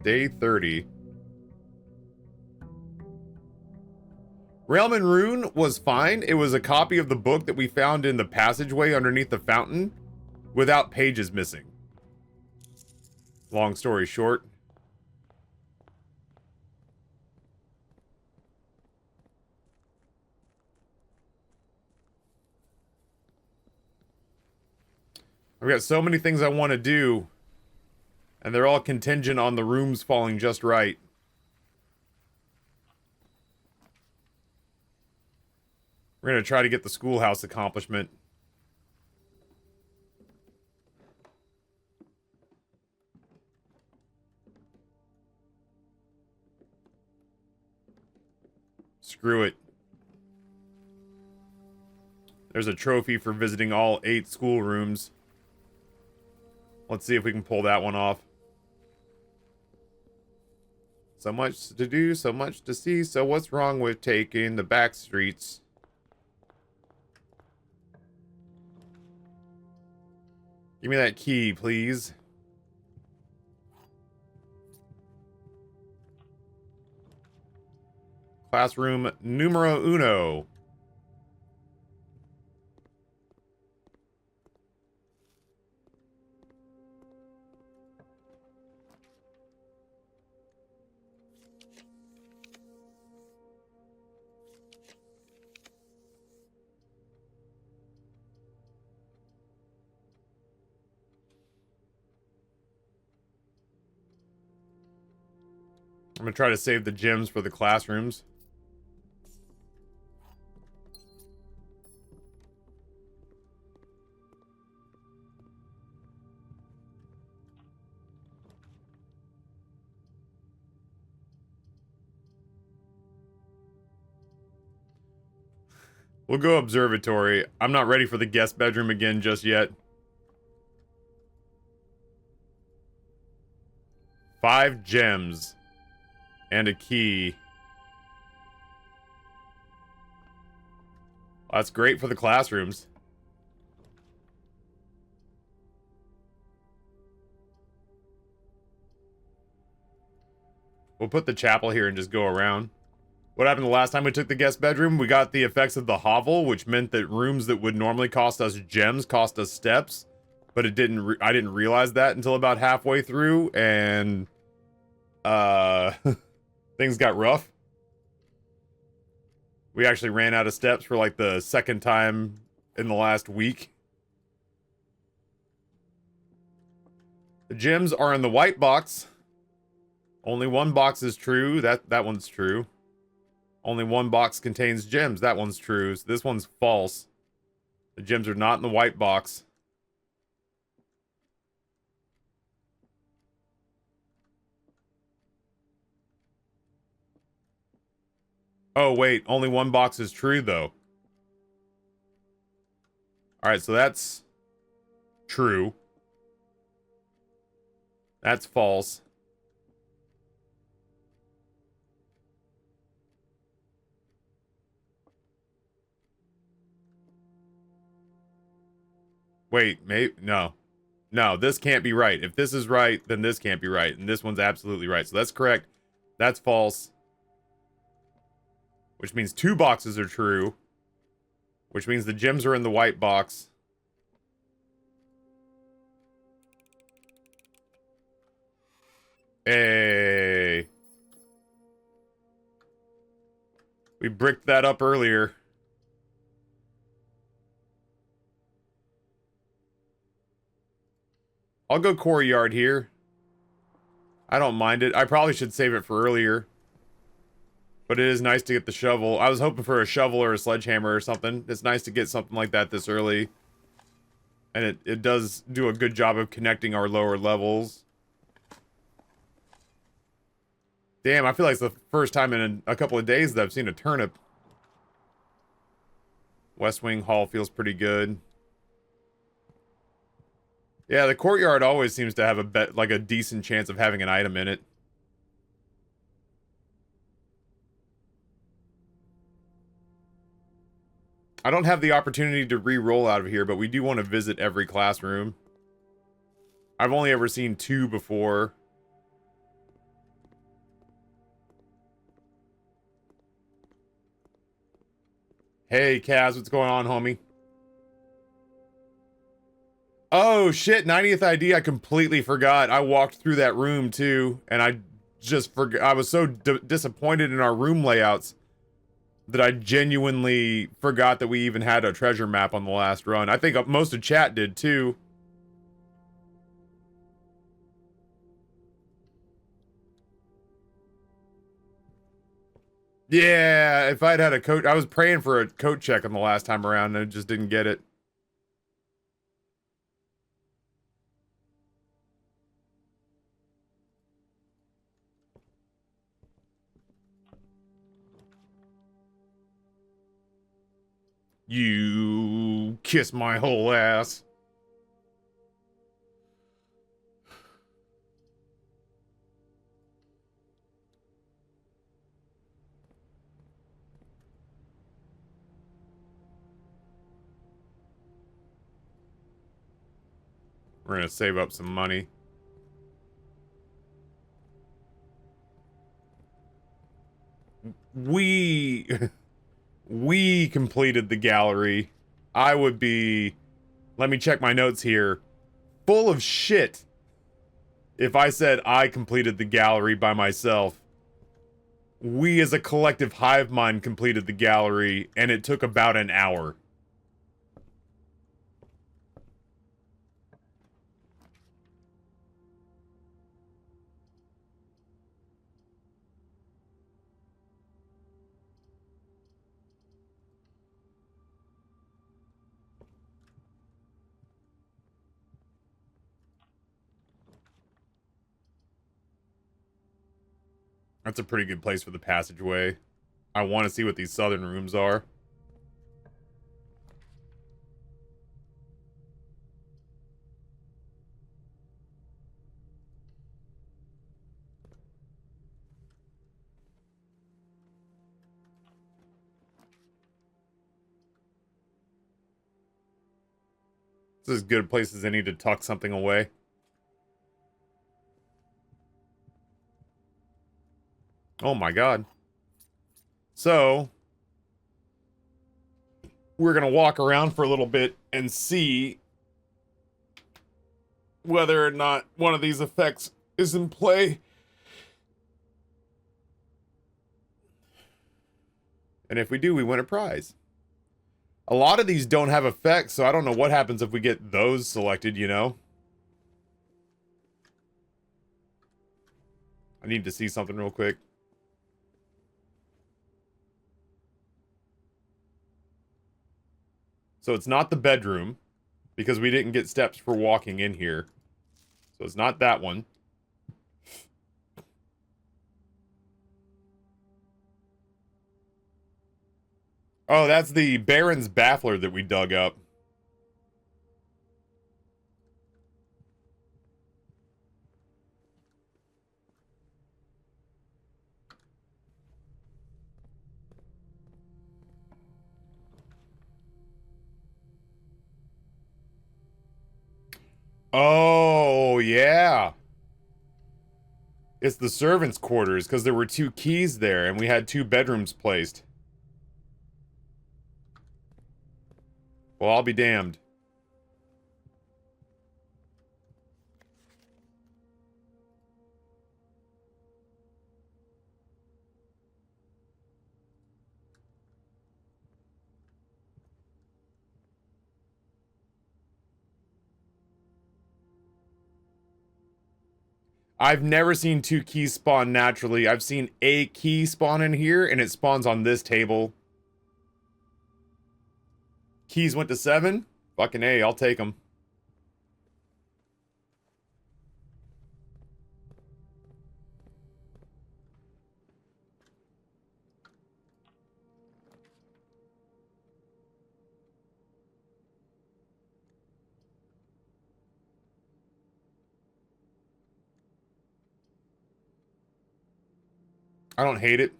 Day 30. Railman Rune was fine. It was a copy of the book that we found in the passageway underneath the fountain without pages missing. Long story short. I've got so many things I want to do, and they're all contingent on the rooms falling just right. We're going to try to get the schoolhouse accomplishment. Screw it. There's a trophy for visiting all 8 schoolrooms. Let's see if we can pull that one off. So much to do, so much to see, so what's wrong with taking the back streets? Give me that key, please. Classroom numero uno. I'm gonna try to save the gems for the classrooms. We'll go observatory. I'm not ready for the guest bedroom again just yet. 5 gems. And a key. Well, that's great for the classrooms. We'll put the chapel here and just go around. What happened the last time we took the guest bedroom? We got the effects of the hovel, which meant that rooms that would normally cost us gems cost us steps. But it didn't. I didn't realize that until about halfway through, and things got rough. We actually ran out of steps for like the second time in the last week. The gems are in the white box. Only one box is true. That one's true. Only one box contains gems. That one's true. So this one's false. The gems are not in the white box. Oh, wait. Only one box is true, though. Alright, so that's true. That's false. Wait, maybe... No. No, this can't be right. If this is right, then this can't be right. And this one's absolutely right. So that's correct. That's false. Which means 2 boxes are true. Which means the gems are in the white box. Hey. We bricked that up earlier. I'll go courtyard here. I don't mind it. I probably should save it for earlier. But it is nice to get the shovel. I was hoping for a shovel or a sledgehammer or something. It's nice to get something like that this early. And it does do a good job of connecting our lower levels. Damn, I feel like it's the first time in a couple of days that I've seen a turnip. West Wing Hall feels pretty good. Yeah, the courtyard always seems to have a decent chance of having an item in it. I don't have the opportunity to re-roll out of here, but we do want to visit every classroom. I've only ever seen 2 before. Hey, Kaz, what's going on, homie? Oh, shit, 90th ID, I completely forgot. I walked through that room, too, and I just forgot. I was so disappointed in our room layouts that I genuinely forgot that we even had a treasure map on the last run. I think most of chat did, too. Yeah, if I'd had a coat, I was praying for a coat check on the last time around and I just didn't get it. You kiss my whole ass. We're gonna save up some money. We we completed the gallery. I would be, let me check my notes here, full of shit if I said I completed the gallery by myself. We as a collective hive mind completed the gallery, and it took about an hour. That's a pretty good place for the passageway. I want to see what these southern rooms are. This is as good a place as any to tuck something away. Oh my god. So, we're gonna walk around for a little bit and see whether or not one of these effects is in play. And if we do, we win a prize. A lot of these don't have effects, so I don't know what happens if we get those selected, you know? I need to see something real quick. So it's not the bedroom, because we didn't get steps for walking in here. So it's not that one. Oh, that's the Baron's Baffler that we dug up. Oh, yeah. It's the servants' quarters, because there were 2 keys there, and we had 2 bedrooms placed. Well, I'll be damned. I've never seen 2 keys spawn naturally. I've seen a key spawn in here, and it spawns on this table. Keys went to 7? Fucking A, I'll take them. I don't hate it.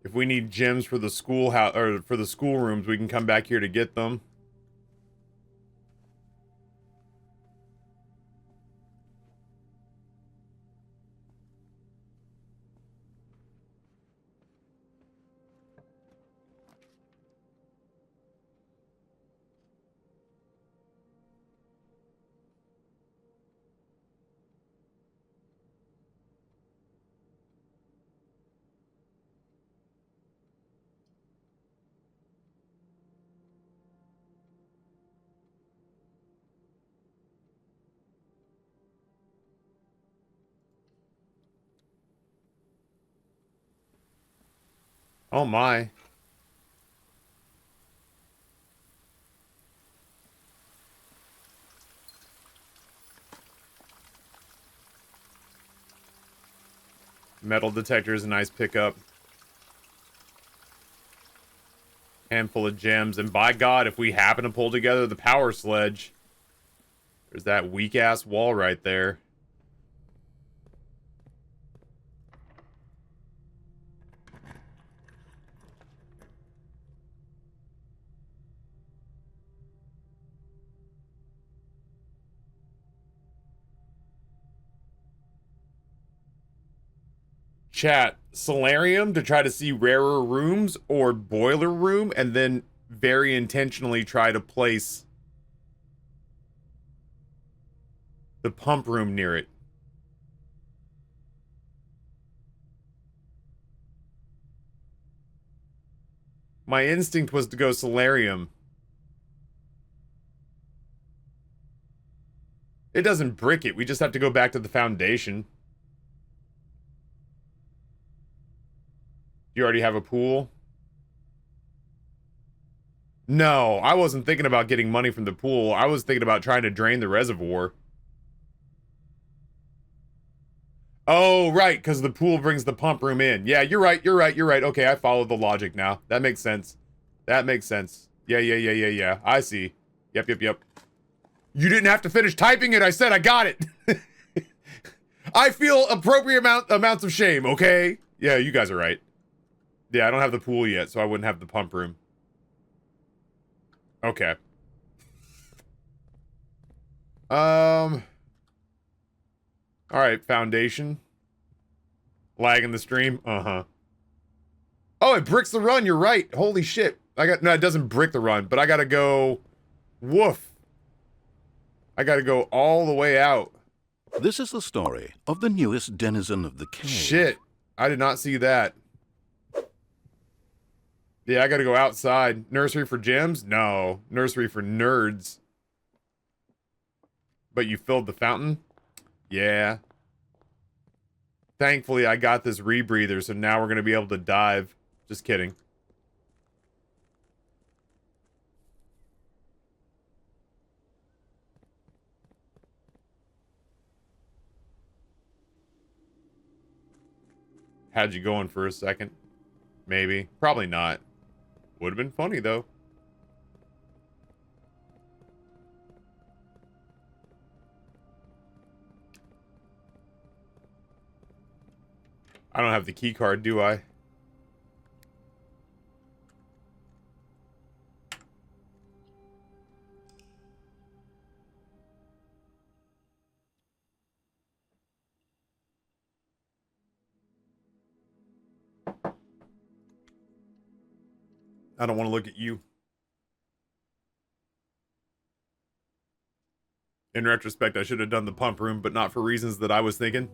If we need gems for the schoolhouse or for the schoolrooms, we can come back here to get them. Oh my. Metal detector is a nice pickup. Handful of gems, and by God, if we happen to pull together the power sledge, there's that weak-ass wall right there. Chat, Solarium to try to see rarer rooms, or Boiler Room, and then very intentionally try to place the pump room near it. My instinct was to go Solarium. It doesn't brick it, we just have to go back to the foundation. You already have a pool? No, I wasn't thinking about getting money from the pool. I was thinking about trying to drain the reservoir. Oh, right, because the pool brings the pump room in. Yeah, you're right, you're right, you're right. Okay, I follow the logic now. That makes sense. That makes sense. Yeah. I see. Yep. You didn't have to finish typing it. I said I got it. I feel appropriate amounts of shame, okay? Yeah, you guys are right. Yeah, I don't have the pool yet, so I wouldn't have the pump room. Okay. Alright, foundation. Lag in the stream? Uh-huh. Oh, it bricks the run, you're right. Holy shit. No, it doesn't brick the run, but I gotta go... Woof. I gotta go all the way out. This is the story of the newest denizen of the cave. Shit. I did not see that. Yeah, I gotta go outside. Nursery for gems? No. Nursery for nerds. But you filled the fountain? Yeah. Thankfully, I got this rebreather, so now we're gonna be able to dive. Just kidding. Had you going for a second. Maybe. Probably not. Would have been funny, though. I don't have the key card, do I? I don't want to look at you. In retrospect, I should have done the pump room, but not for reasons that I was thinking.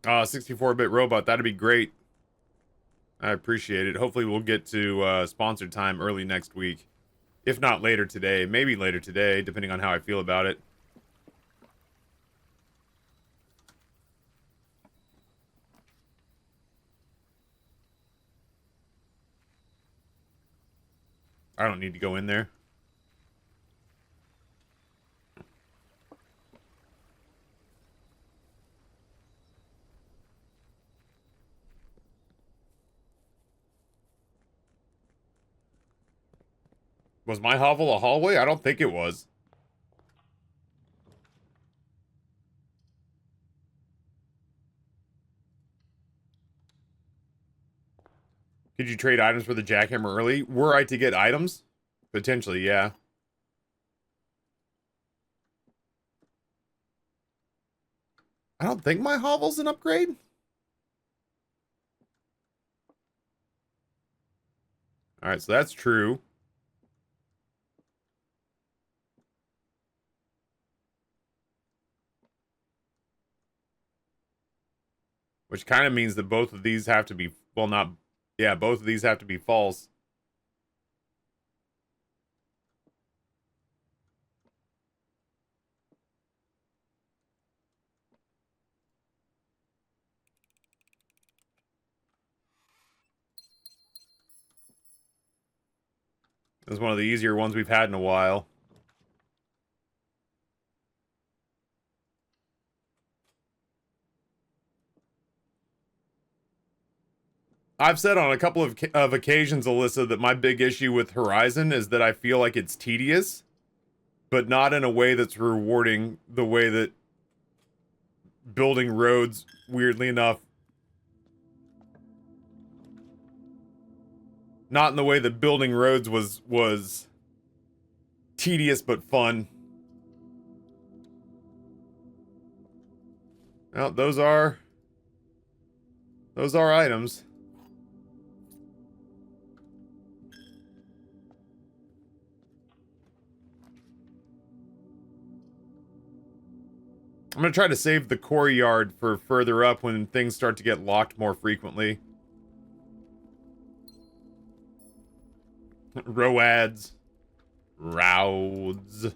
Ah, 64-bit robot, that'd be great. I appreciate it. Hopefully we'll get to sponsored time early next week. If not later today. Maybe later today, depending on how I feel about it. I don't need to go in there. Was my hovel a hallway? I don't think it was. Could you trade items for the jackhammer early? Were I to get items? Potentially, yeah. I don't think my hovel's an upgrade. Alright, so that's true. Which kind of means that both of these have to be, well, not, yeah, both of these have to be false. This is one of the easier ones we've had in a while. I've said on a couple of occasions, Alyssa, that my big issue with Horizon is that I feel like it's tedious, but not in a way that's rewarding the way that building roads, weirdly enough, not in the way that building roads was tedious but fun. Well, those are items. I'm going to try to save the core yard for further up when things start to get locked more frequently. Roads. Roads.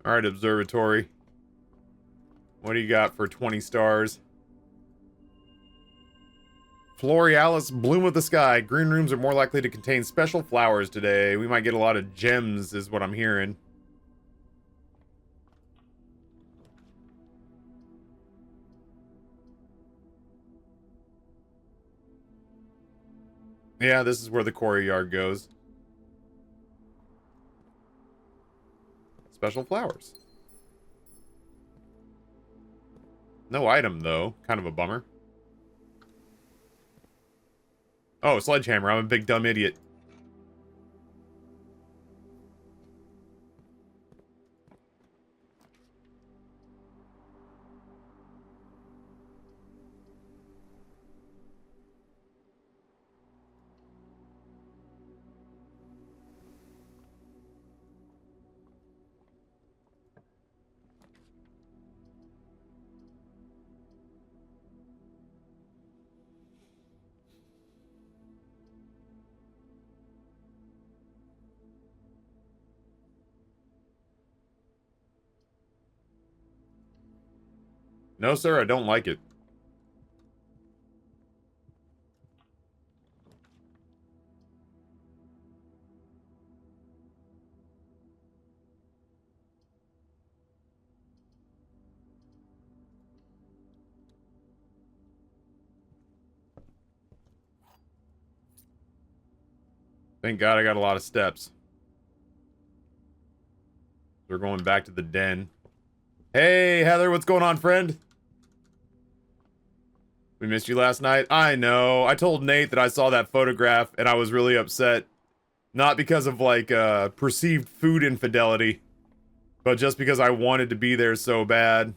Alright, observatory. What do you got for 20 stars? Florealis, bloom of the sky. Green rooms are more likely to contain special flowers today. We might get a lot of gems, is what I'm hearing. Yeah, this is where the quarry yard goes. Special flowers. No item, though. Kind of a bummer. Oh, sledgehammer. I'm a big dumb idiot. No, sir, I don't like it. Thank God I got a lot of steps. We're going back to the den. Hey, Heather, what's going on, friend? We missed you last night. I know. I told Nate that I saw that photograph and I was really upset. Not because of, like, perceived food infidelity, but just because I wanted to be there so bad.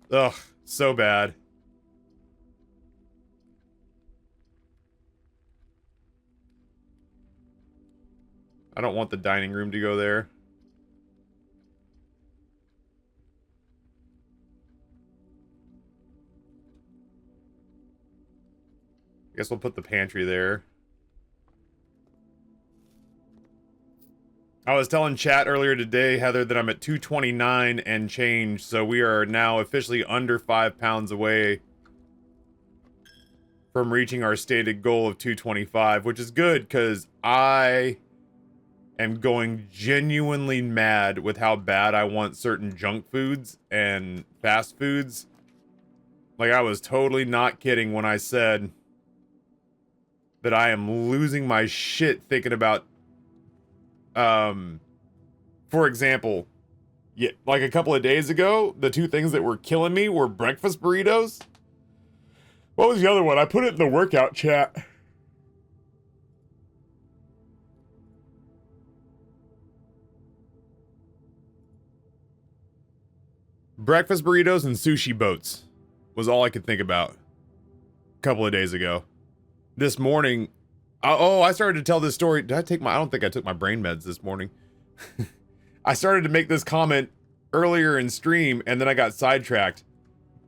Ugh, so bad. I don't want the dining room to go there. I guess we'll put the pantry there. I was telling chat earlier today, Heather, that I'm at 229 and change, so we are now officially under 5 pounds away from reaching our stated goal of 225, which is good, because I am going genuinely mad with how bad I want certain junk foods and fast foods. Like, I was totally not kidding when I said that I am losing my shit thinking about, for example, yeah, like a couple of days ago, the two things that were killing me were breakfast burritos. What was the other one? I put it in the workout chat. Breakfast burritos and sushi boats was all I could think about a couple of days ago. This morning, I started to tell this story. Did I take my, I don't think I took my brain meds this morning. I started to make this comment earlier in stream, and then I got sidetracked.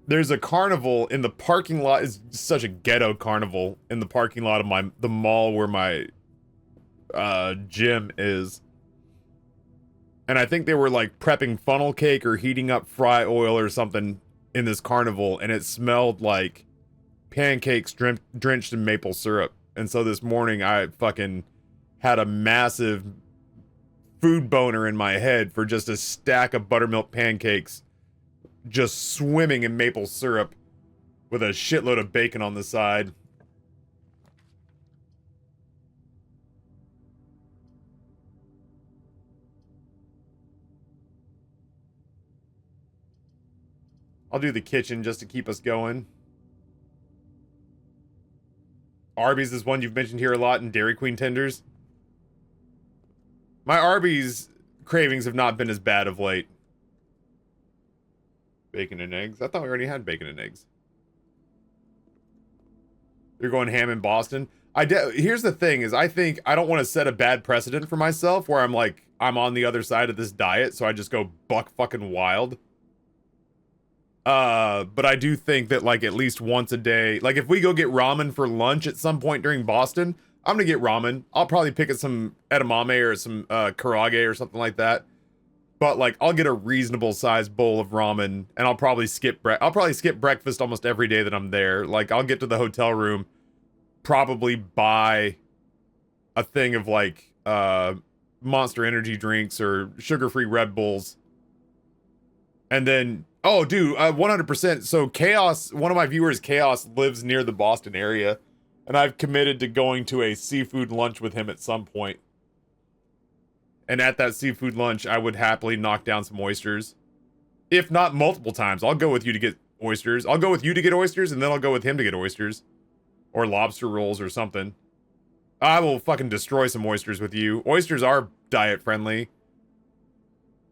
There's a carnival in the parking lot. It's such a ghetto carnival in the parking lot of the mall where my gym is. And I think they were like prepping funnel cake or heating up fry oil or something in this carnival, and it smelled like pancakes drenched in maple syrup. And so this morning I fucking had a massive food boner in my head for just a stack of buttermilk pancakes just swimming in maple syrup with a shitload of bacon on the side. I'll do the kitchen just to keep us going. Arby's is one you've mentioned here a lot, and Dairy Queen tenders. My Arby's cravings have not been as bad of late. Bacon and eggs? I thought we already had bacon and eggs. You're going ham in Boston? Here's the thing, is I think I don't want to set a bad precedent for myself where I'm on the other side of this diet, so I just go buck fucking wild. But I do think that, like, at least once a day, like, if we go get ramen for lunch at some point during Boston, I'm gonna get ramen. I'll probably pick up some edamame or some karage or something like that. But, like, I'll get a reasonable sized bowl of ramen, and I'll probably skip breakfast almost every day that I'm there. Like, I'll get to the hotel room, probably buy a thing of, like, Monster Energy drinks or sugar-free Red Bulls. And then, oh, dude, 100%. So Chaos, one of my viewers, Chaos, lives near the Boston area, and I've committed to going to a seafood lunch with him at some point. And at that seafood lunch, I would happily knock down some oysters. If not multiple times, I'll go with you to get oysters. I'll go with you to get oysters, and then I'll go with him to get oysters. Or lobster rolls or something. I will fucking destroy some oysters with you. Oysters are diet friendly.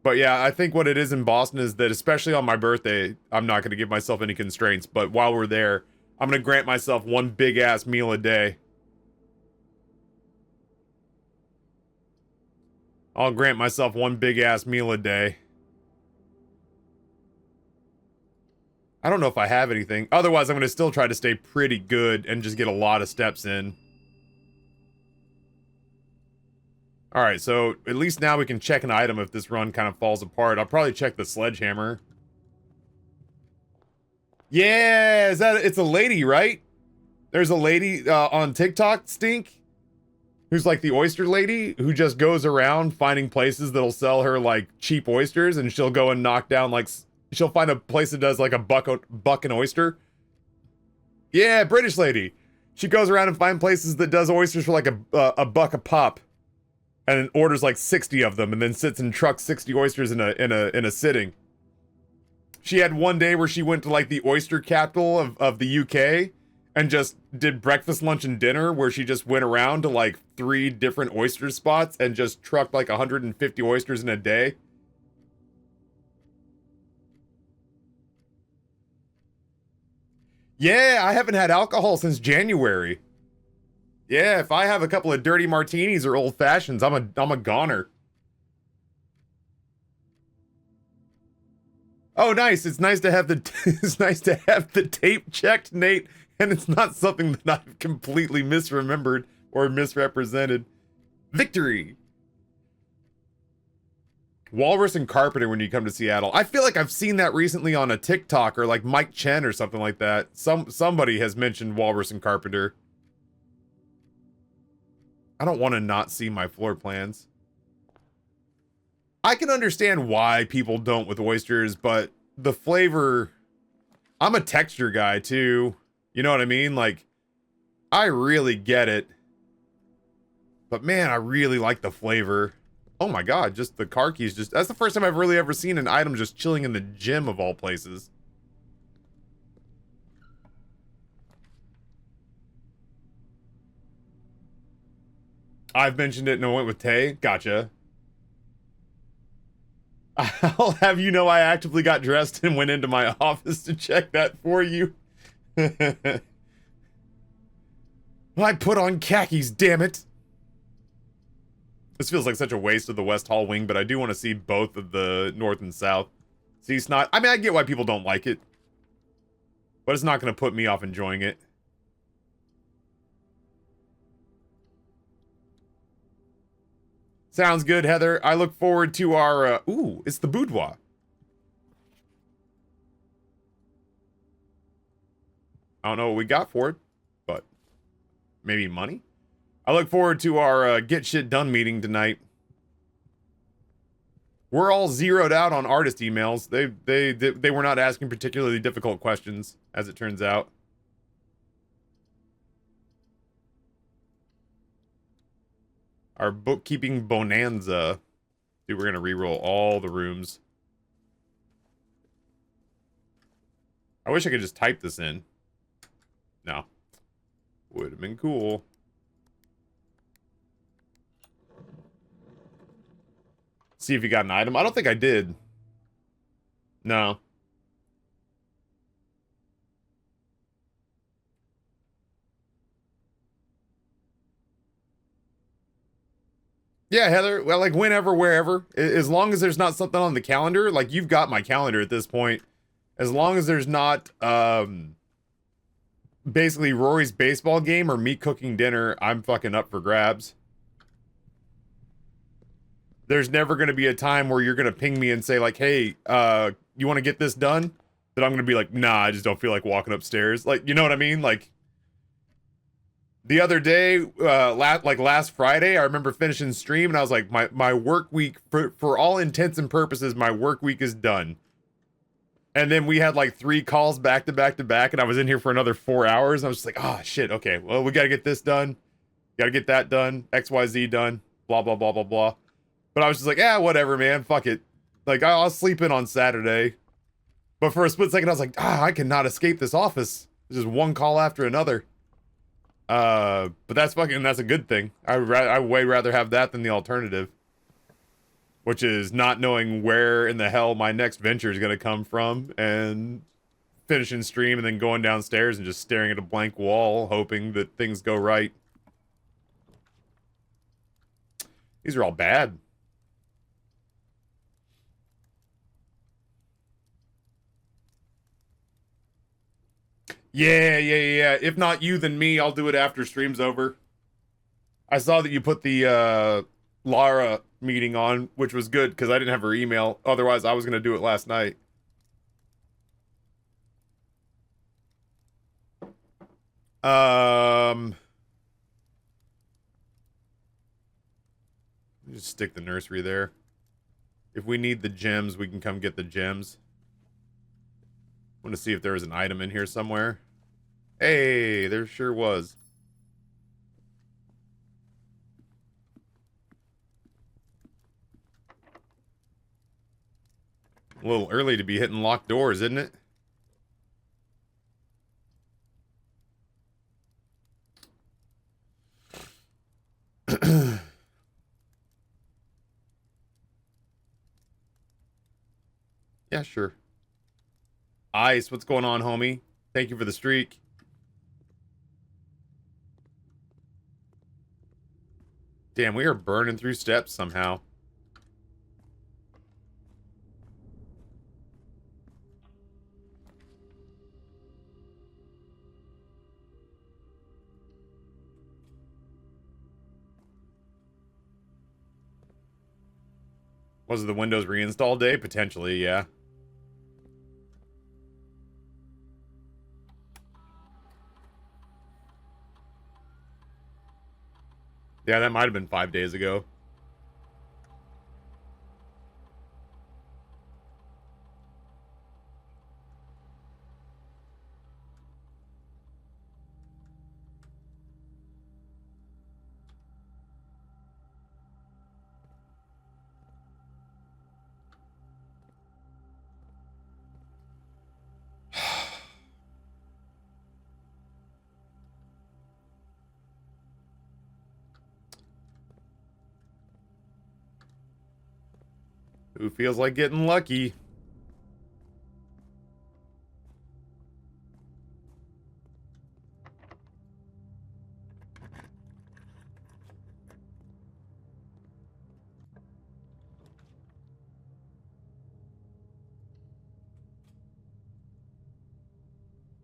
But yeah, I think what it is in Boston is that, especially on my birthday, I'm not going to give myself any constraints. But while we're there, I'm going to grant myself one big-ass meal a day. I'll grant myself one big-ass meal a day. I don't know if I have anything. Otherwise, I'm going to still try to stay pretty good and just get a lot of steps in. Alright, so at least now we can check an item if this run kind of falls apart. I'll probably check the sledgehammer. Yeah, it's a lady, right? There's a lady on TikTok, Stink, who's like the oyster lady, who just goes around finding places that'll sell her, like, cheap oysters, and she'll go and knock down, like, she'll find a place that does, like, a buck an oyster. Yeah, British lady. She goes around and finds places that does oysters for, like, a buck a pop, and orders, like, 60 of them, and then sits and trucks 60 oysters in a sitting. She had one day where she went to, like, the oyster capital of the UK, and just did breakfast, lunch, and dinner, where she just went around to, like, 3 different oyster spots and just trucked, like, 150 oysters in a day. Yeah, I haven't had alcohol since January. Yeah, if I have a couple of dirty martinis or old fashions, I'm a goner. Oh, nice. It's nice to have the tape checked, Nate. And it's not something that I've completely misremembered or misrepresented. Victory! Walrus and Carpenter when you come to Seattle. I feel like I've seen that recently on a TikTok or like Mike Chen or something like that. Somebody has mentioned Walrus and Carpenter. I don't want to not see my floor plans. I can understand why people don't with oysters, but the flavor... I'm a texture guy too. You know what I mean? Like, I really get it. But man, I really like the flavor. Oh my god, just the car keys just... That's the first time I've really ever seen an item just chilling in the gym of all places. I've mentioned it and I went with Tay. Gotcha. I'll have you know I actively got dressed and went into my office to check that for you. I put on khakis, damn it. This feels like such a waste of the West Hall wing, but I do want to see both of the North and South. See, it's not... I mean, I get why people don't like it. But it's not going to put me off enjoying it. Sounds good, Heather. I look forward to our... ooh, it's the boudoir. I don't know what we got for it, but maybe money? I look forward to our get shit done meeting tonight. We're all zeroed out on artist emails. They were not asking particularly difficult questions, as it turns out. Our bookkeeping bonanza. Dude, we're gonna re-roll all the rooms. I wish I could just type this in. No. Would have been cool. See if you got an item. I don't think I did. No. Yeah, Heather. Well, like, whenever, wherever. As long as there's not something on the calendar. Like, you've got my calendar at this point. As long as there's not, basically Rory's baseball game or me cooking dinner, I'm fucking up for grabs. There's never going to be a time where you're going to ping me and say, like, hey, you want to get this done? That I'm going to be like, nah, I just don't feel like walking upstairs. Like, you know what I mean? Like, the other day, last Friday, I remember finishing stream and I was like, my work week, for all intents and purposes, my work week is done. And then we had like 3 calls back to back to back, and I was in here for another 4 hours. And I was just like, oh, shit, okay, well, we got to get this done. Got to get that done. XYZ done. Blah, blah, blah, blah, blah. But I was just like, yeah, whatever, man. Fuck it. Like, I'll sleep in on Saturday. But for a split second, I was like, I cannot escape this office. There's just one call after another. But that's a good thing. I way rather have that than the alternative. Which is not knowing where in the hell my next venture is going to come from. And finishing stream and then going downstairs and just staring at a blank wall, hoping that things go right. These are all bad. Yeah. If not you, then me. I'll do it after stream's over. I saw that you put the Lara meeting on, which was good because I didn't have her email. Otherwise, I was going to do it last night. Just stick the nursery there. If we need the gems, we can come get the gems. I want to see if there was an item in here somewhere. Hey, there sure was. A little early to be hitting locked doors, isn't it? Yeah, sure. Ice, what's going on, homie? Thank you for the streak. Damn, we are burning through steps somehow. Was it the Windows reinstall day? Potentially, yeah. Yeah, that might have been 5 days ago. Who feels like getting lucky?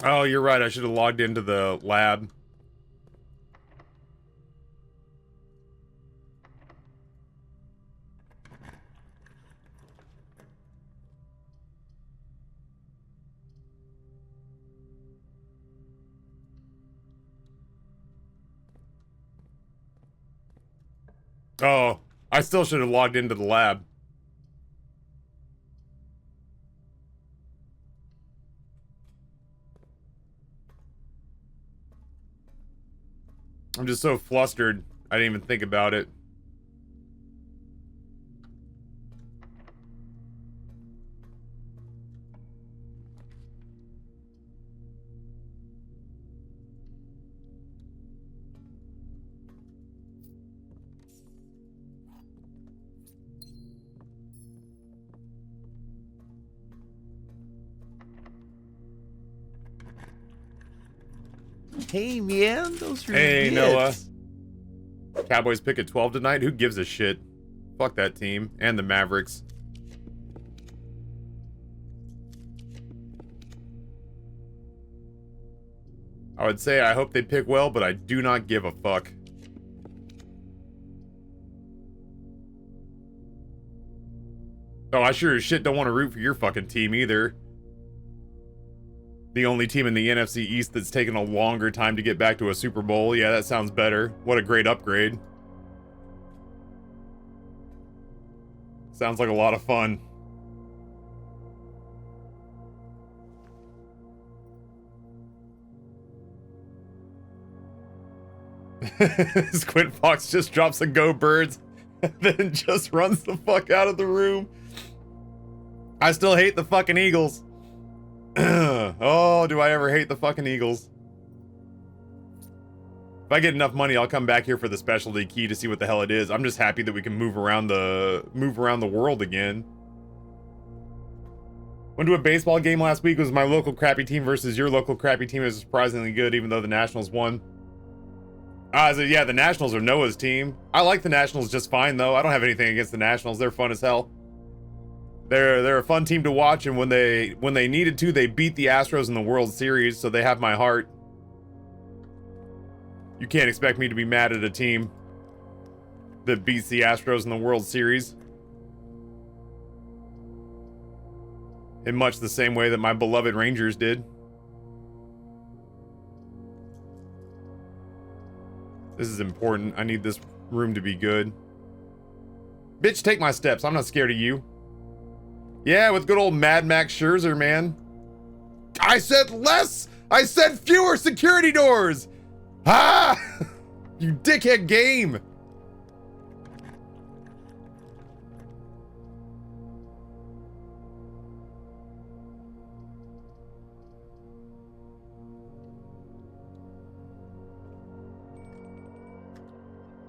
Oh, you're right. I should have logged into the lab. Oh, I still should have logged into the lab. I'm just so flustered. I didn't even think about it. Hey man, those are Hey, hits. Noah. Cowboys pick at 12 tonight? Who gives a shit? Fuck that team. And the Mavericks. I would say I hope they pick well, but I do not give a fuck. Oh, I sure as shit don't want to root for your fucking team either. The only team in the NFC East that's taken a longer time to get back to a Super Bowl. Yeah, that sounds better. What a great upgrade. Sounds like a lot of fun. Squint Fox just drops a go birds and then just runs the fuck out of the room. I still hate the fucking Eagles. Oh, do I ever hate the fucking Eagles. If I get enough money, I'll come back here for the specialty key to see what the hell it is. I'm just happy that we can move around the world again. Went to a baseball game last week. It was my local crappy team versus your local crappy team. It was surprisingly good, even though the Nationals won. Yeah, the Nationals are Noah's team. I like the Nationals just fine, though. I don't have anything against the Nationals. They're fun as hell. They're a fun team to watch, and when they needed to, they beat the Astros in the World Series, so they have my heart. You can't expect me to be mad at a team that beats the Astros in the World Series. In much the same way that my beloved Rangers did. This is important. I need this room to be good. Bitch, take my steps. I'm not scared of you. Yeah, with good old Mad Max Scherzer, man. I said less! I said fewer security doors! Ah! You dickhead game!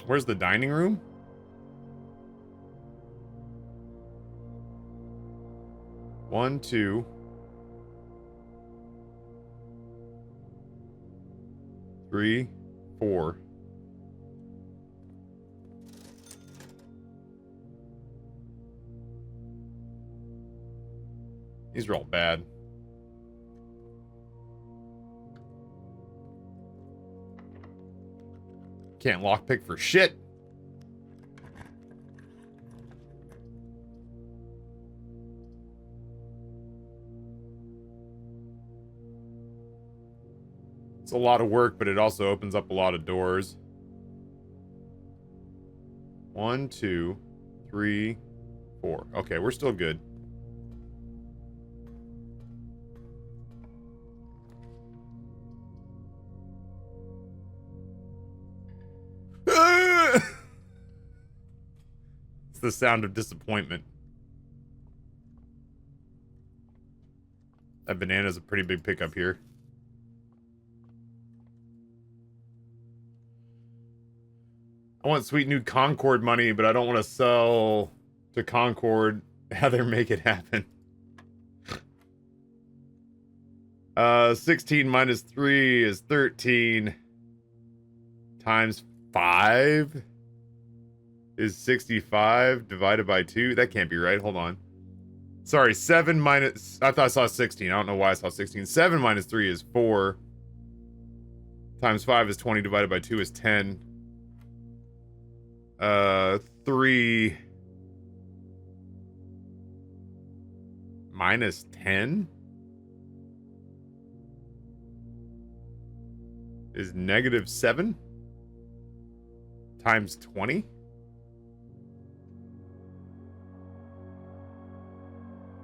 Where's the dining room? One, two. Three, four. These are all bad. Can't lockpick for shit. It's a lot of work, but it also opens up a lot of doors. 1, 2, 3, 4. Okay, we're still good. It's the sound of disappointment. That banana's a pretty big pickup here. I want sweet new Concord money, but I don't want to sell to Concord. Heather, make it happen. 16 minus 3 is 13. Times 5 is 65 divided by 2. That can't be right. Hold on. Sorry, 7 minus... I thought I saw 16. I don't know why I saw 16. 7 minus 3 is 4. Times 5 is 20. Divided by 2 is 10. 3... minus 10? Is negative 7? Times 20?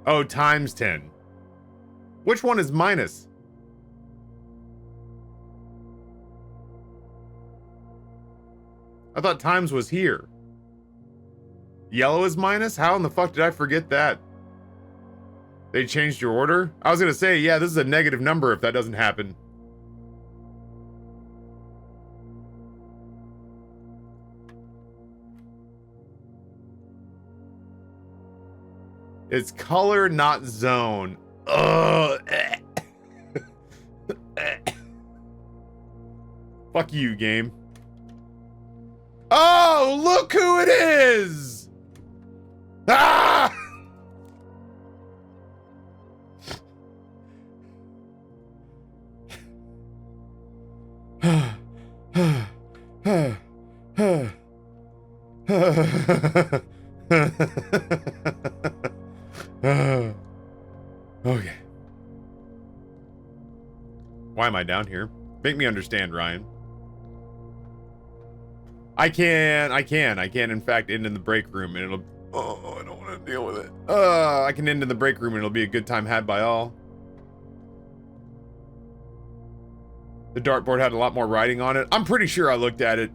Oh, times 10. Which one is minus? I thought times was here. Yellow is minus? How in the fuck did I forget that? They changed your order? I was gonna say, yeah, this is a negative number if that doesn't happen. It's color, not zone. Ugh. Fuck you, game. Oh, look who it is! Ah! Okay. Why am I down here? Make me understand, Ryan. I can in fact end in the break room and it'll... Oh, I don't want to deal with it. I can end in the break room and it'll be a good time had by all. The dartboard had a lot more writing on it. I'm pretty sure I looked at it.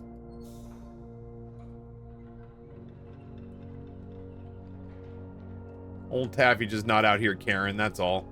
Old Taffy just not out here caring, that's all.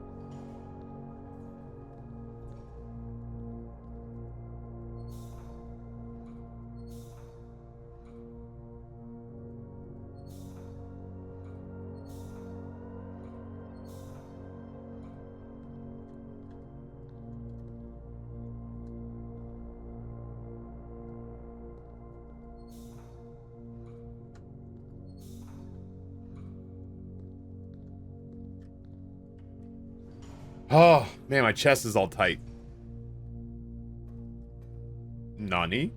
Oh, man, my chest is all tight. Nani?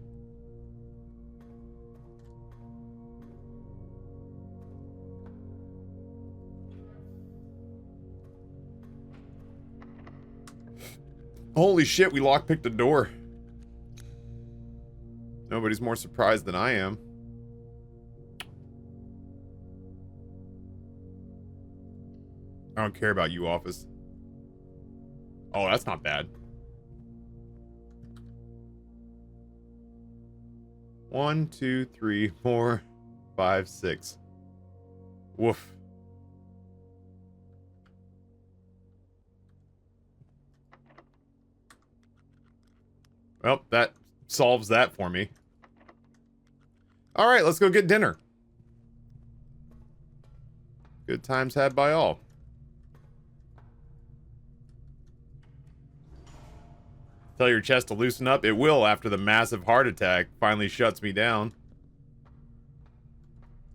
Holy shit, we lockpicked the door. Nobody's more surprised than I am. I don't care about you, office. Oh, that's not bad. 1, 2, 3, 4, 5, 6. Woof. Well, that solves that for me. All right, let's go get dinner. Good times had by all. Tell your chest to loosen up. It will after the massive heart attack finally shuts me down.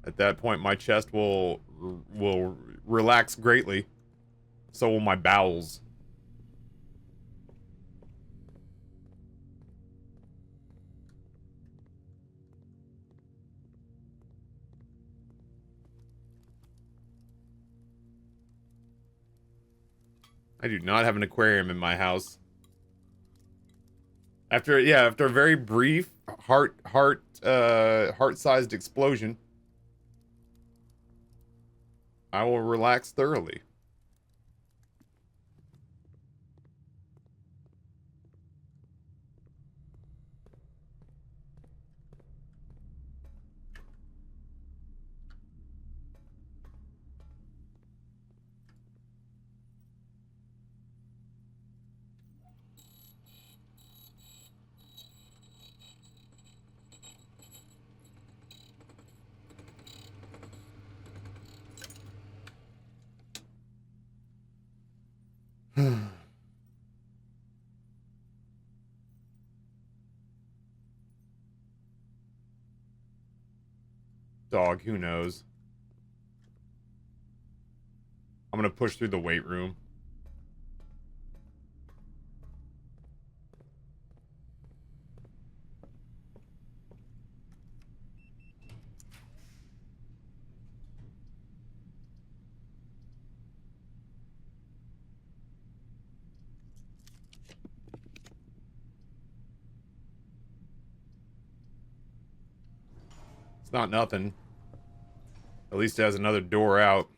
At that point, my chest will relax greatly. So will my bowels. I do not have an aquarium in my house. After a very brief heart-sized explosion, I will relax thoroughly. Dog, who knows? I'm gonna push through the weight room. It's not nothing. At least it has another door out.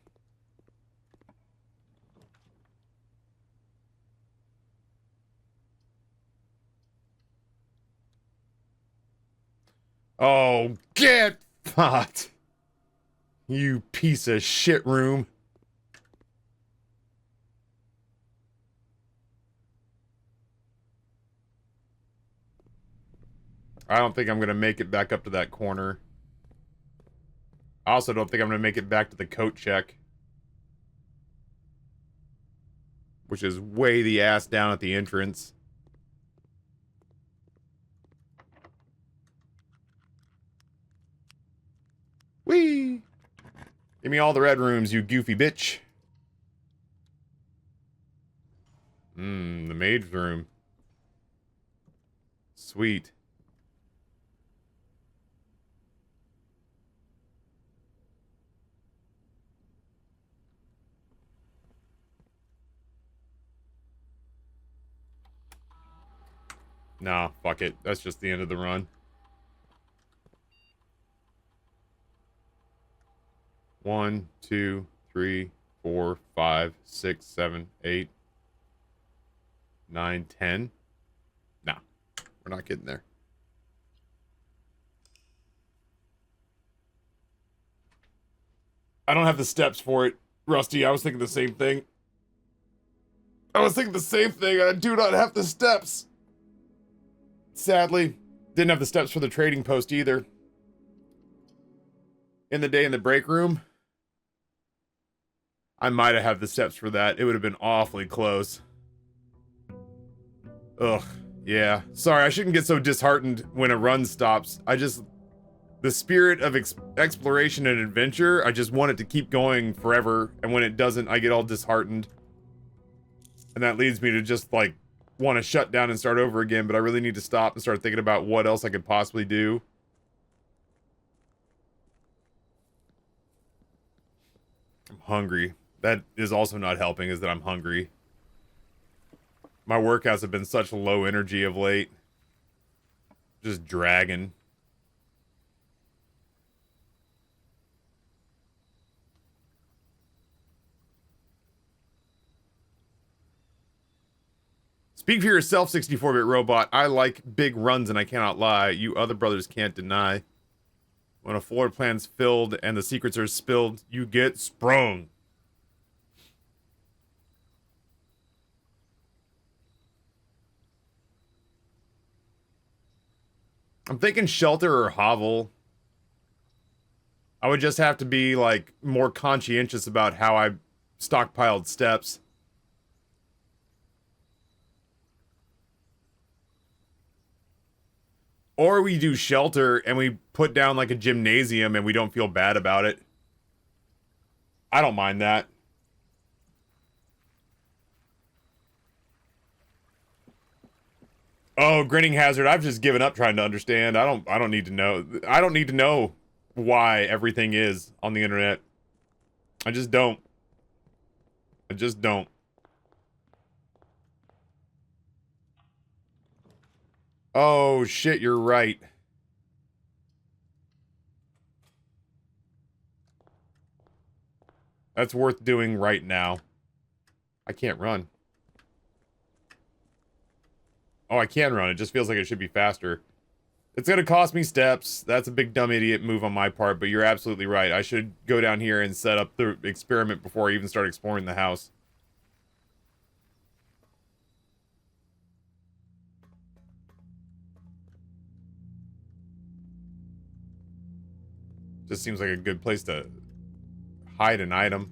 Oh, get fucked! You piece of shit room. I don't think I'm gonna make it back up to that corner. I also don't think I'm gonna make it back to the coat check. Which is way the ass down at the entrance. Whee! Give me all the red rooms, you goofy bitch. The maid's room. Sweet. Nah, fuck it. That's just the end of the run. 1, 2, 3, 4, 5, 6, 7, 8, 9, 10. Nah, we're not getting there. I don't have the steps for it, Rusty. I was thinking the same thing. I do not have the steps. Sadly, didn't have the steps for the trading post either. In the day in the break room, I might have had the steps for that. It would have been awfully close. Ugh, yeah. Sorry, I shouldn't get so disheartened when a run stops. The spirit of exploration and adventure, I just want it to keep going forever, and when it doesn't, I get all disheartened. And that leads me to just, like, want to shut down and start over again, but I really need to stop and start thinking about what else I could possibly do. I'm hungry. That is also not helping, is that I'm hungry. My workouts have been such low energy of late. Just dragging. Speak for yourself, 64-bit robot. I like big runs and I cannot lie. You other brothers can't deny. When a floor plan's filled and the secrets are spilled, you get sprung. I'm thinking shelter or hovel. I would just have to be, like, more conscientious about how I stockpiled steps. Or we do shelter and we put down, like, a gymnasium and we don't feel bad about it. I don't mind that. Oh, grinning hazard. I've just given up trying to understand. I don't need to know. I don't need to know why everything is on the internet. I just don't. I just don't. Oh, shit, you're right. That's worth doing right now. I can't run. Oh, I can run. It just feels like it should be faster. It's gonna cost me steps. That's a big dumb idiot move on my part, but you're absolutely right. I should go down here and set up the experiment before I even start exploring the house. Just seems like a good place to hide an item.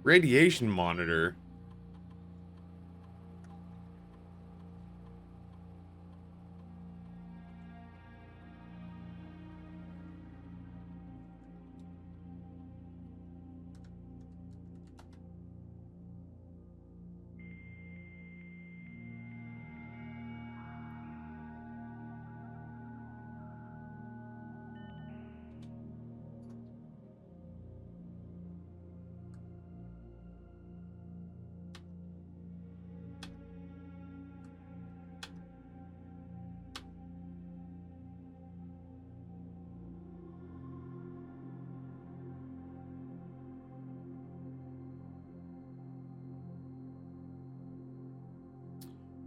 Radiation monitor.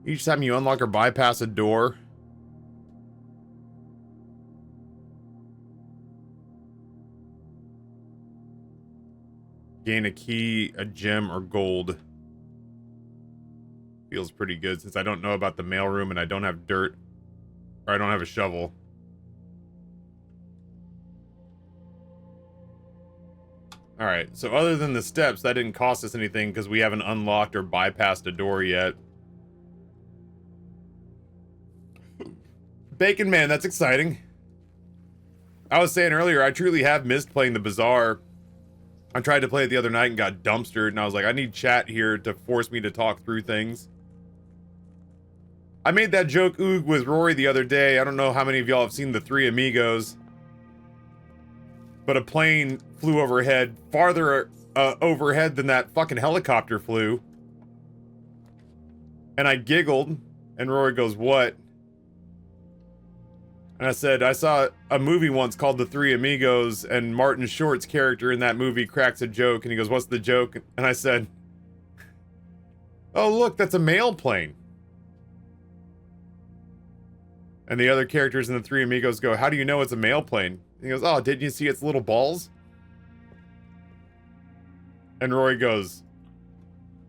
Each time you unlock or bypass a door. Gain a key, a gem, or gold. Feels pretty good since I don't know about the mailroom and I don't have dirt. Or I don't have a shovel. Alright, so other than the steps, that didn't cost us anything because we haven't unlocked or bypassed a door yet. Bacon Man, that's exciting. I was saying earlier, I truly have missed playing the Bazaar. I tried to play it the other night and got dumpstered, and I was like, I need chat here to force me to talk through things. I made that joke oog with Rory the other day. I don't know how many of y'all have seen the Three Amigos. But a plane flew overhead, farther overhead than that fucking helicopter flew. And I giggled, and Rory goes, what? And I said, I saw a movie once called The Three Amigos, and Martin Short's character in that movie cracks a joke, and he goes, what's the joke? And I said, oh, look, that's a mail plane. And the other characters in The Three Amigos go, how do you know it's a mail plane? And he goes, oh, didn't you see its little balls? And Rory goes,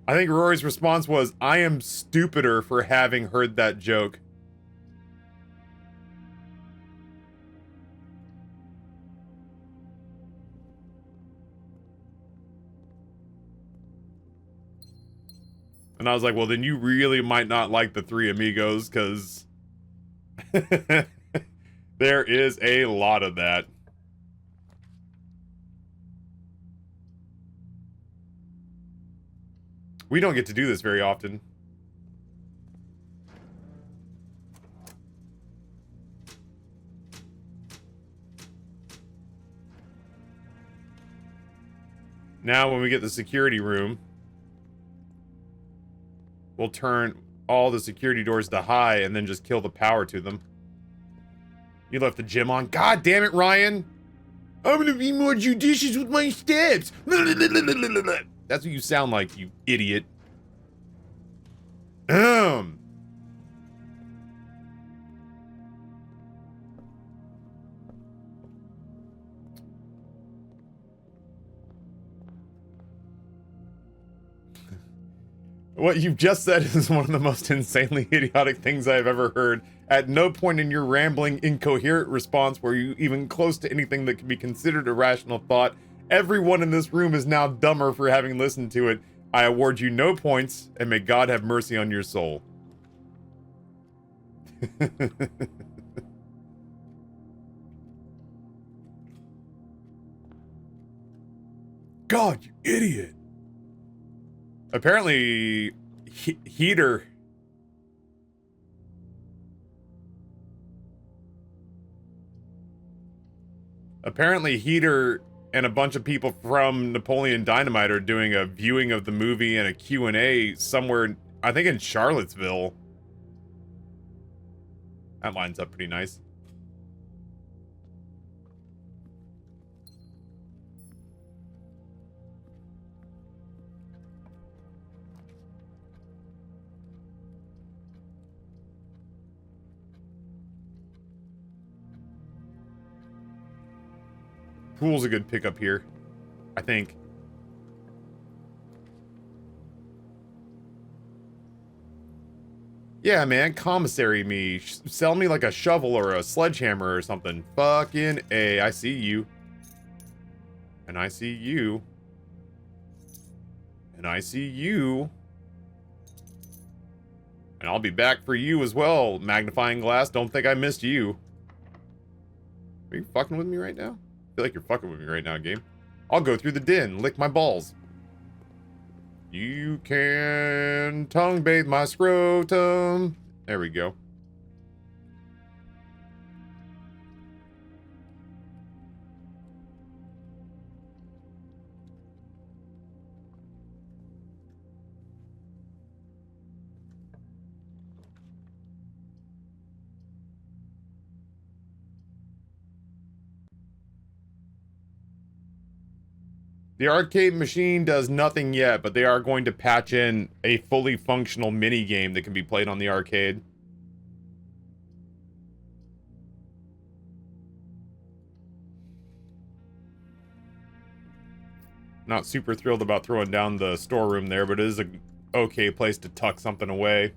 I think Rory's response was, I am stupider for having heard that joke. And I was like, well, then you really might not like the Three Amigos, because there is a lot of that. We don't get to do this very often. Now, when we get the security room, we'll turn all the security doors to high and then just kill the power to them. You left the gym on. God damn it, Ryan! I'm gonna be more judicious with my steps. That's what you sound like, you idiot. What you've just said is one of the most insanely idiotic things I have ever heard. At no point in your rambling, incoherent response were you even close to anything that could be considered a rational thought. Everyone in this room is now dumber for having listened to it. I award you no points, and may God have mercy on your soul. God, you idiot. Apparently, Heater. Apparently, Heater and a bunch of people from Napoleon Dynamite are doing a viewing of the movie and a Q&A somewhere, I think in Charlottesville. That lines up pretty nice. Pool's a good pickup here, I think. Yeah, man, commissary me. Sell me like a shovel or a sledgehammer or something. Fucking A, I see you. And I see you. And I see you. And I'll be back for you as well, magnifying glass. Don't think I missed you. Are you fucking with me right now? I feel like you're fucking with me right now, game. I'll go through the den, lick my balls. You can tongue bathe my scrotum. There we go. The arcade machine does nothing yet, but they are going to patch in a fully functional mini game that can be played on the arcade. Not super thrilled about throwing down the storeroom there, but it is a okay place to tuck something away.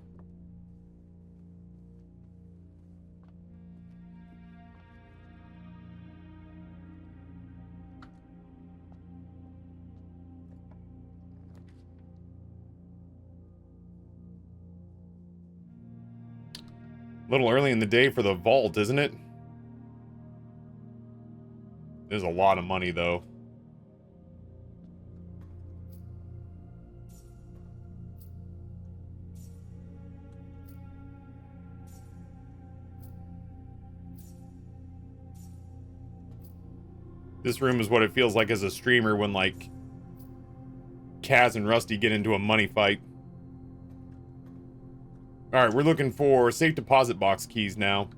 A little early in the day for the vault, isn't it? There's a lot of money, though. This room is what it feels like as a streamer when, like, Kaz and Rusty get into a money fight. Alright, we're looking for safe deposit box keys now.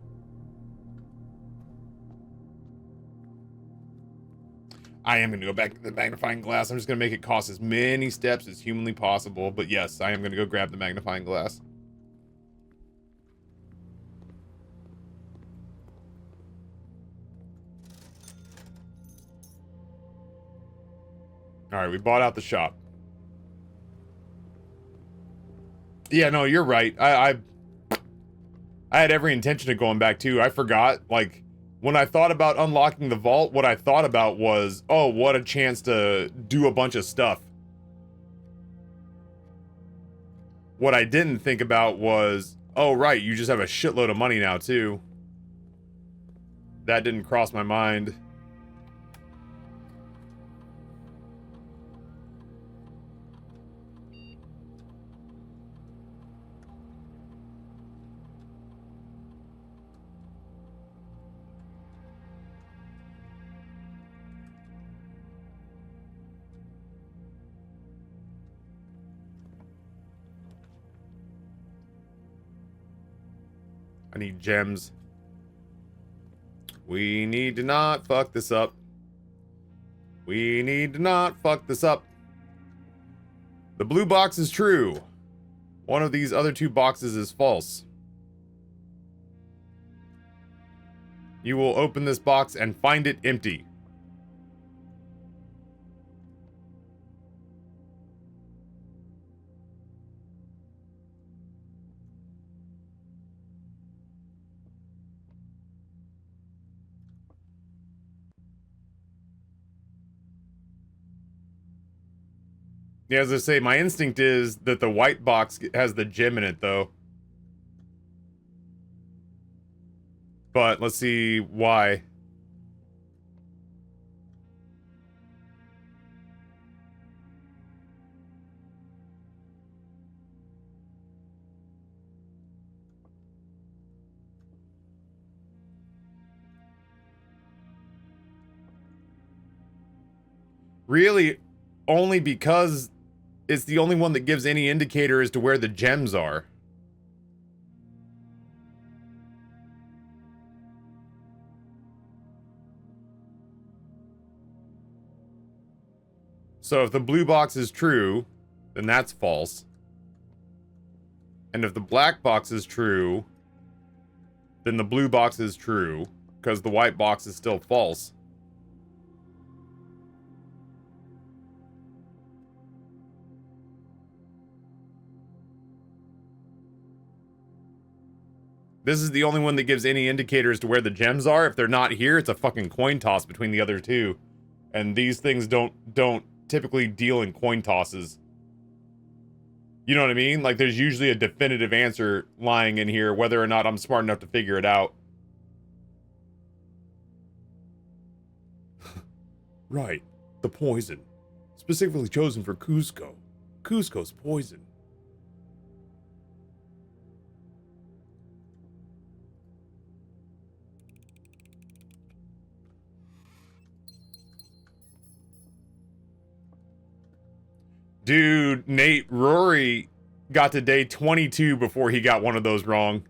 I am going to go back to the magnifying glass. I'm just going to make it cost as many steps as humanly possible. But yes, I am going to go grab the magnifying glass. Alright, we bought out the shop. Yeah, no, you're right. I had every intention of going back too. I forgot, like, when I thought about unlocking the vault, what I thought about was, oh, what a chance to do a bunch of stuff. What I didn't think about was, oh, right, you just have a shitload of money now too. That didn't cross my mind. I need gems. We need to not fuck this up. We need to not fuck this up. The blue box is true. One of these other two boxes is false. You will open this box and find it empty. Yeah, as I say, my instinct is that the white box has the gem in it, though. But let's see why. Really, only because it's the only one that gives any indicator as to where the gems are. So if the blue box is true, then that's false. And if the black box is true, then the blue box is true, because the white box is still false. This is the only one that gives any indicator as to where the gems are. If they're not here, it's a fucking coin toss between the other two. And these things don't typically deal in coin tosses. You know what I mean? Like, there's usually a definitive answer lying in here, whether or not I'm smart enough to figure it out. Right. The poison. Specifically chosen for Cusco. Cusco's poison. Dude, Nate, Rory got to day 22 before he got one of those wrong.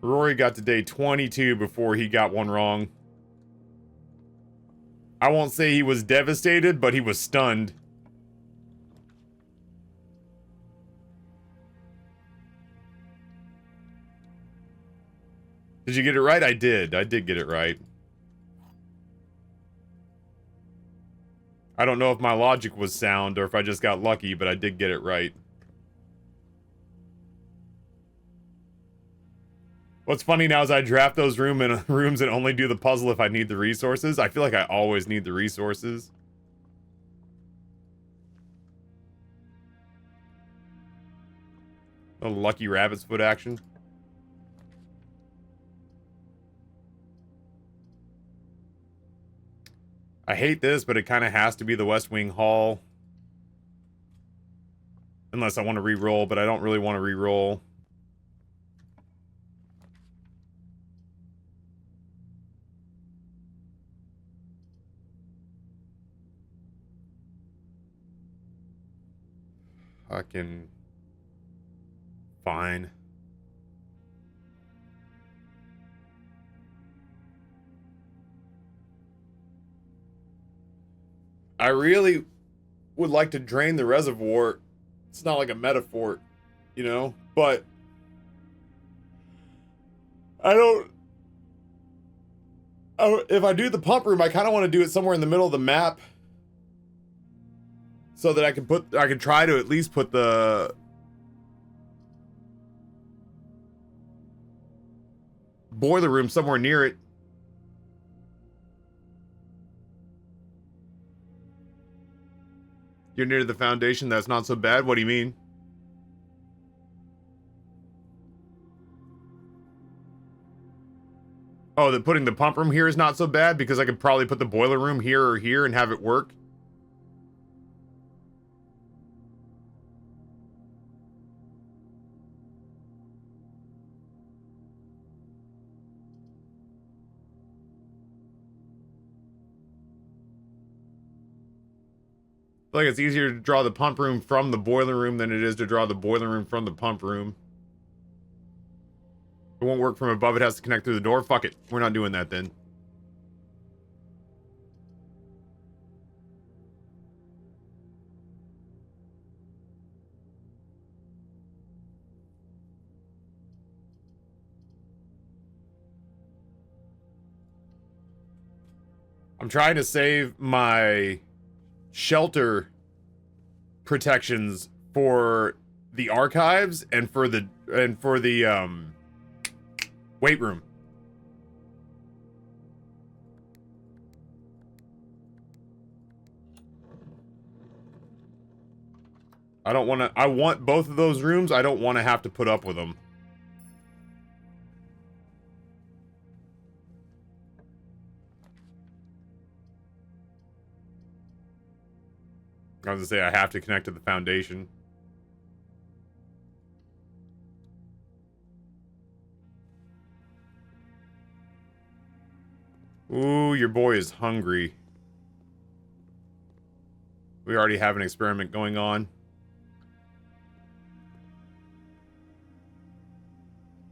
Rory got to day 22 before he got one wrong. I won't say he was devastated, but he was stunned. Did you get it right? I did. I did get it right. I don't know if my logic was sound or if I just got lucky, but I did get it right. What's funny now is I draft those rooms and only do the puzzle if I need the resources. I feel like I always need the resources. A lucky rabbit's foot action. I hate this, but it kind of has to be the West Wing Hall. Unless I want to re-roll, but I don't really want to re-roll. Fucking fine. I really would like to drain the reservoir. It's not like a metaphor, you know, but I don't. If I do the pump room, I kind of want to do it somewhere in the middle of the map, so that I can try to at least put the boiler room somewhere near it. You're near the foundation, that's not so bad. What do you mean? Oh, that putting the pump room here is not so bad because I could probably put the boiler room here or here and have it work. I feel like it's easier to draw the pump room from the boiler room than it is to draw the boiler room from the pump room. It won't work from above, it has to connect through the door. Fuck it, we're not doing that then. I'm trying to save my shelter protections for the archives and for the weight room. I don't want to. I want both of those rooms. I don't want to have to put up with them. I was gonna say I have to connect to the foundation. Ooh, your boy is hungry. We already have an experiment going on.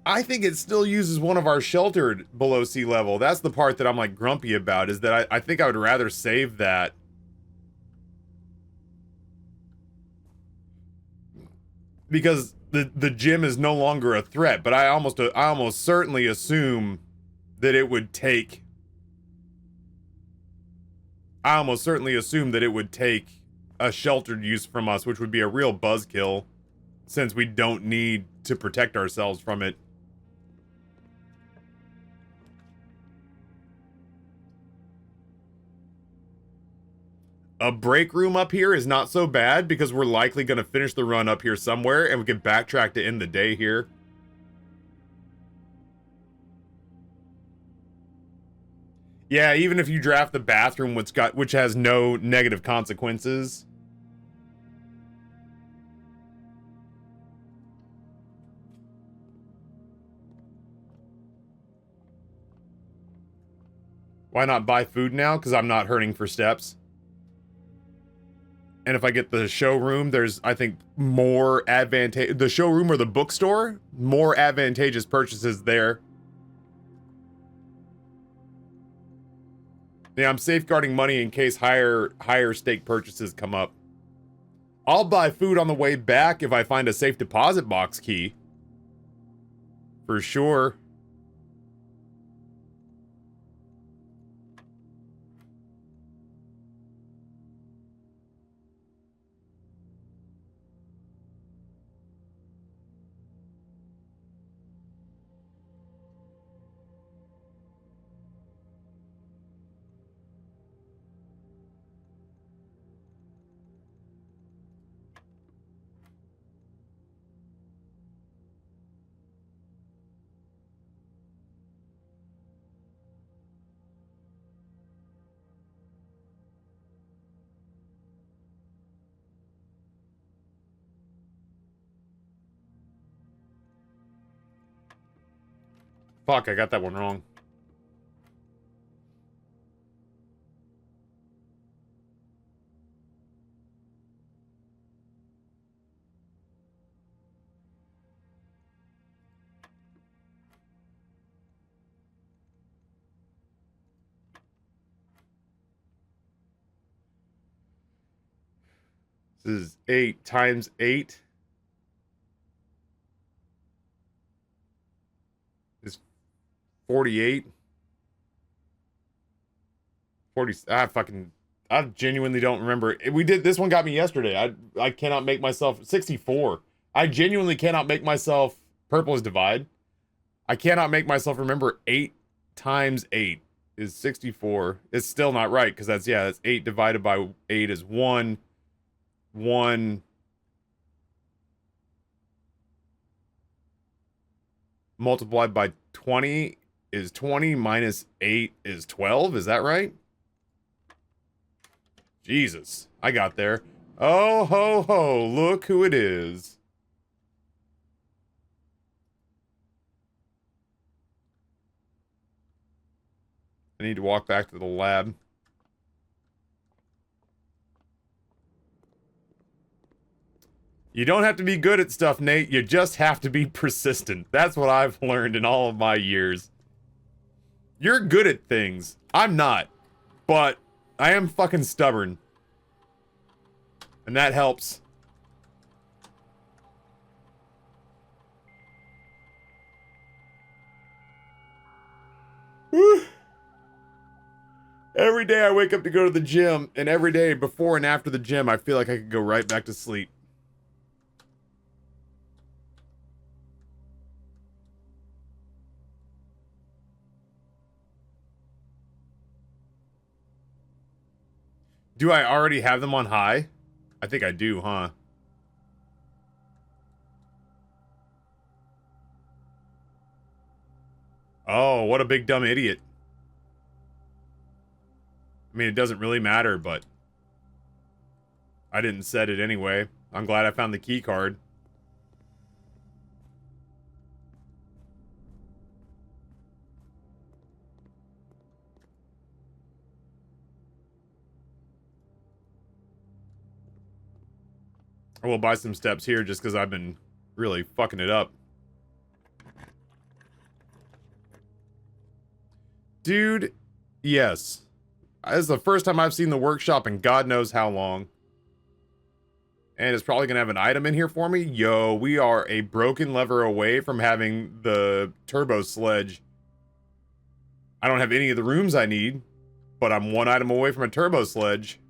I think it still uses one of our sheltered below sea level. That's the part that I'm like grumpy about, is that I think I would rather save that. Because the gym is no longer a threat, but I almost certainly assume that it would take. I almost certainly assume that it would take a sheltered use from us, which would be a real buzzkill, since we don't need to protect ourselves from it. A break room up here is not so bad because we're likely going to finish the run up here somewhere and we can backtrack to end the day here. Yeah, even if you draft the bathroom which has no negative consequences. Why not buy food now? Because I'm not hurting for steps. And if I get the showroom, there's, I think, more advantage. The showroom or the bookstore, more advantageous purchases there. Yeah, I'm safeguarding money in case higher stake purchases come up. I'll buy food on the way back if I find a safe deposit box key. For sure. Fuck, I got that one wrong. This is 8 times 8 is 48. 40. I genuinely don't remember. We did this one got me yesterday. I cannot make myself 64. I genuinely cannot make myself purple is divide. I cannot make myself remember 8 times 8 is 64. It's still not right because that's 8 divided by 8 is 1. 1 multiplied by 20 is 20 minus 8 is 12. Is that right? Jesus, I got there. Oh ho ho, look who it is. I need to walk back to the lab. You don't have to be good at stuff, Nate. You just have to be persistent. That's what I've learned in all of my years. You're good at things. I'm not. But I am fucking stubborn. And that helps. Whew. Every day I wake up to go to the gym, and every day before and after the gym, I feel like I could go right back to sleep. Do I already have them on high? I think I do, huh? Oh, what a big dumb idiot. I mean, it doesn't really matter, but I didn't set it anyway. I'm glad I found the key card. I will buy some steps here just because I've been really fucking it up. Dude, yes. This is the first time I've seen the workshop in God knows how long. And it's probably going to have an item in here for me. Yo, we are a broken lever away from having the turbo sledge. I don't have any of the rooms I need, but I'm one item away from a turbo sledge.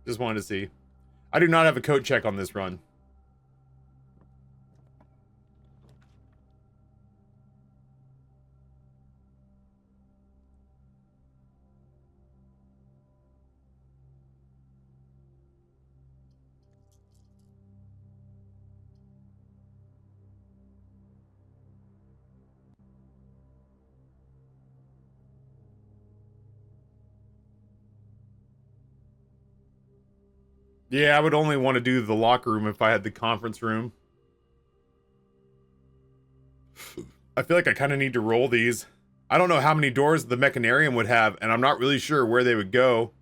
Just wanted to see. I do not have a coat check on this run. Yeah, I would only want to do the locker room if I had the conference room. I feel like I kind of need to roll these. I don't know how many doors the mechanarium would have, and I'm not really sure where they would go.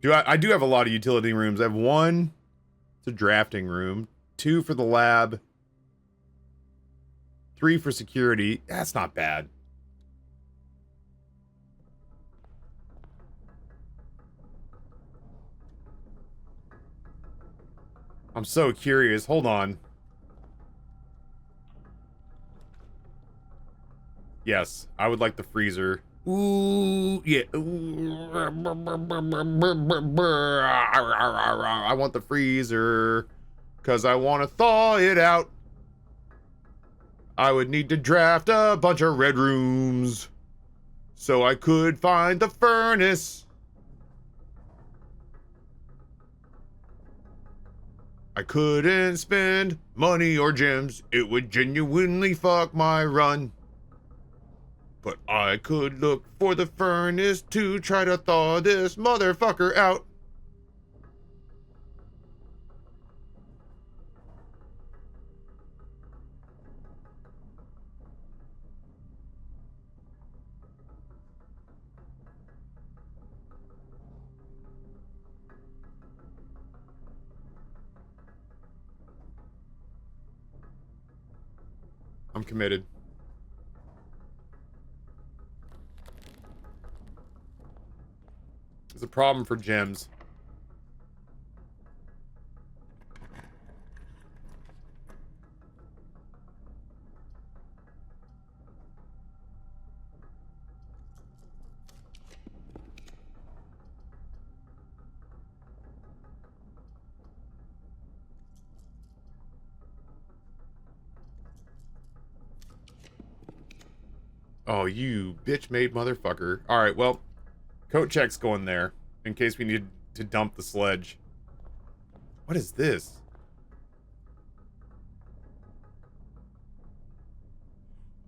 I do have a lot of utility rooms. I have one, it's a drafting room, 2 for the lab, 3 for security. That's not bad. I'm so curious. Hold on. Yes, I would like the freezer. Ooh, yeah. Ooh. I want the freezer because I want to thaw it out. I would need to draft a bunch of red rooms so I could find the furnace. I couldn't spend money or gems. It would genuinely fuck my run. But I could look for the furnace to try to thaw this motherfucker out. I'm committed. There's a problem for gems. Oh, you bitch-made motherfucker. Alright, well, coat check's going there, in case we need to dump the sledge. What is this?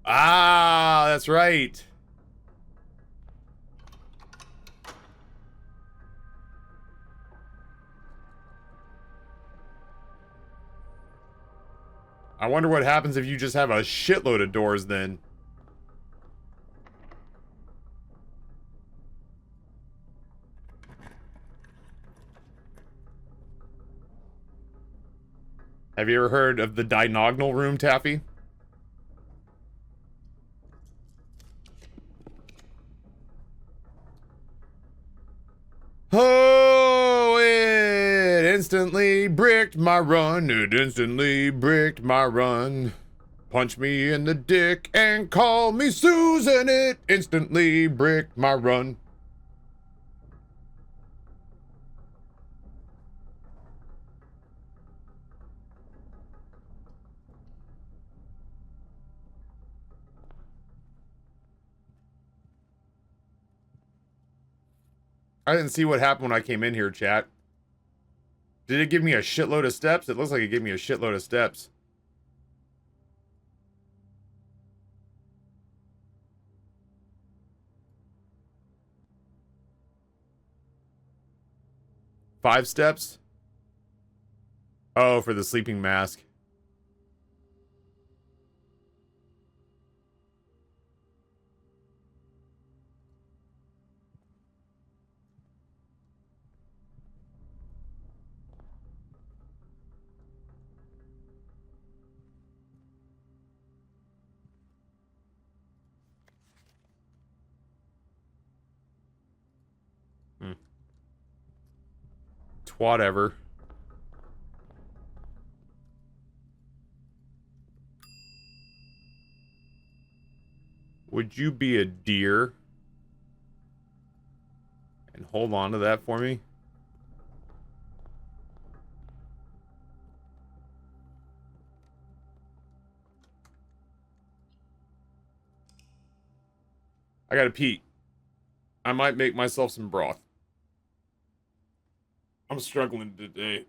Ah, that's right. I wonder what happens if you just have a shitload of doors then. Have you ever heard of the diagonal room, Taffy? Oh, it instantly bricked my run. It instantly bricked my run. Punch me in the dick and call me Susan. It instantly bricked my run. I didn't see what happened when I came in here, chat. Did it give me a shitload of steps? It looks like it gave me a shitload of steps. Five steps? Oh, for the sleeping mask. Whatever. Would you be a deer? And hold on to that for me? I gotta pee. I might make myself some broth. I'm struggling today.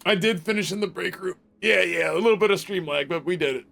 I did finish in the break room. Yeah, a little bit of stream lag, but we did it.